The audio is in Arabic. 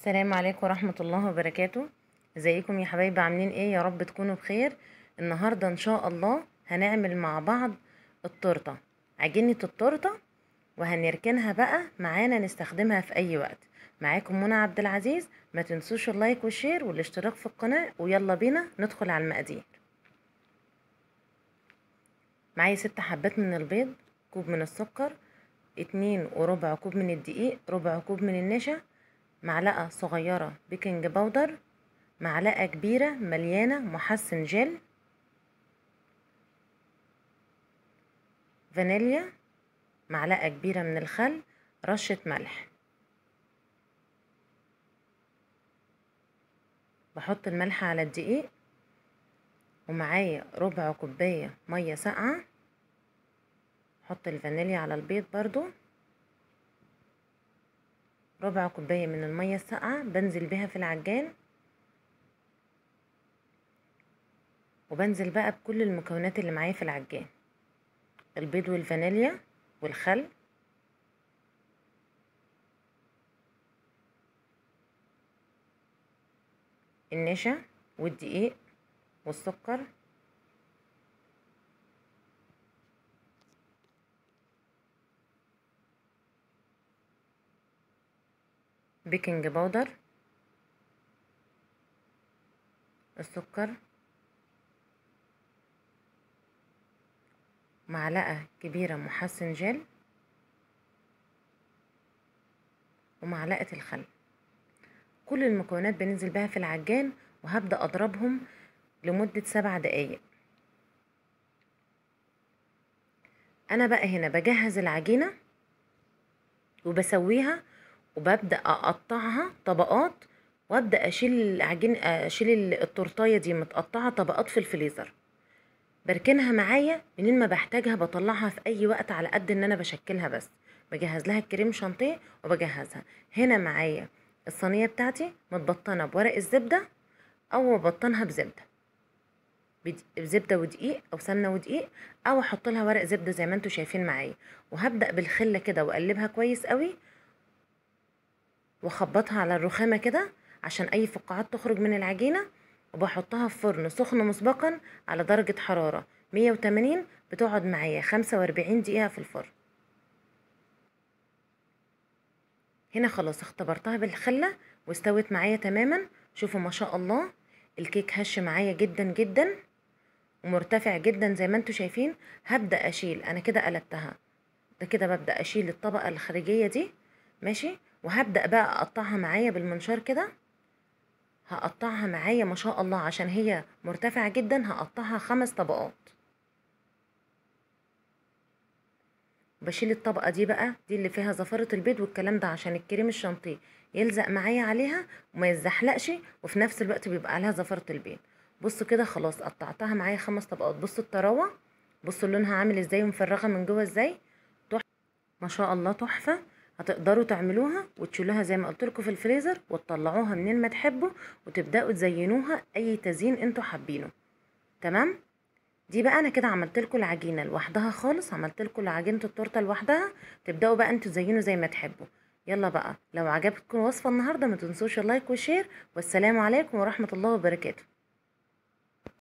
السلام عليكم ورحمة الله وبركاته. ازيكم يا حبايبي؟ عاملين ايه؟ يا رب تكونوا بخير. النهاردة ان شاء الله هنعمل مع بعض التورتة، عجينة التورتة، وهنركنها بقى معانا نستخدمها في اي وقت. معاكم منى عبد العزيز. ما تنسوش اللايك والشير والاشتراك في القناة، ويلا بينا ندخل على المقادير. معايا 6 حبات من البيض، كوب من السكر، 2 وربع كوب من الدقيق، ربع كوب من النشا، معلقة صغيرة بيكنج باودر، معلقة كبيرة مليانة محسن جل، فانيليا، معلقة كبيرة من الخل، رشة ملح. بحط الملح على الدقيق، ومعايا ربع كوباية مية ساقعة. احط الفانيليا على البيض برضو، ربع كوباية من المية الساقعة بنزل بها في العجان، وبنزل بقى بكل المكونات اللي معايا في العجان: البيض والفانيليا والخل، النشا والدقيق والسكر، بيكنج باودر، السكر، معلقة كبيرة محسن جل، ومعلقة الخل. كل المكونات بننزل بها في العجان، وهبدأ أضربهم لمدة 7 دقايق. أنا بقى هنا بجهز العجينة وبسويها، وببدأ أقطعها طبقات، وأبدأ أشيل التورتاية دي متقطعة طبقات في الفريزر. بركنها معايا منين ما بحتاجها، بطلعها في أي وقت على قد إن أنا بشكلها. بس بجهز لها الكريم شانتيه وبجهزها. هنا معايا الصينية بتاعتي متبطنة بورق الزبدة، أو ببطنها بزبدة ودقيق أو سمنة ودقيق، أو أحط لها ورق زبدة زي ما انتوا شايفين معايا. وهبدأ بالخلة كده وأقلبها كويس قوي، واخبطها على الرخامة كده عشان أي فقاعات تخرج من العجينة. وبحطها في فرن سخن مسبقا على درجة حرارة 180، بتقعد معايا 45 دقيقة في الفرن. هنا خلاص اختبرتها بالخلة واستوت معايا تماما. شوفوا ما شاء الله، الكيك هش معايا جدا جدا ومرتفع جدا زي ما انتوا شايفين. هبدأ اشيل، انا كده قلبتها، ده كده ببدأ اشيل الطبقة الخارجية دي، ماشي. وهبدأ بقى اقطعها معايا بالمنشار كده. هقطعها معايا ما شاء الله، عشان هي مرتفعة جدا هقطعها 5 طبقات. بشيل الطبقة دي بقى، دي اللي فيها زفارة البيض والكلام ده، عشان الكريم الشانتيه يلزق معايا عليها وما يتزحلقش، وفي نفس الوقت بيبقى عليها زفارة البيض. بصوا كده خلاص قطعتها معايا 5 طبقات. بصوا الطراوة، بصوا لونها عامل ازاي ومفرغة من جوه ازاي. ما شاء الله تحفة. هتقدروا تعملوها وتشيلوها زي ما قلت لكم في الفريزر، وتطلعوها منين ما تحبوا، وتبداوا تزينوها اي تزيين انتوا حابينه. تمام. دي بقى انا كده عملت لكم العجينه لوحدها خالص، عملت لكم عجينه التورته لوحدها. تبداوا بقى انتوا تزينوا زي ما تحبوا. يلا بقى، لو عجبتكم الوصفه النهارده ما تنسوش اللايك والشير، والسلام عليكم ورحمه الله وبركاته.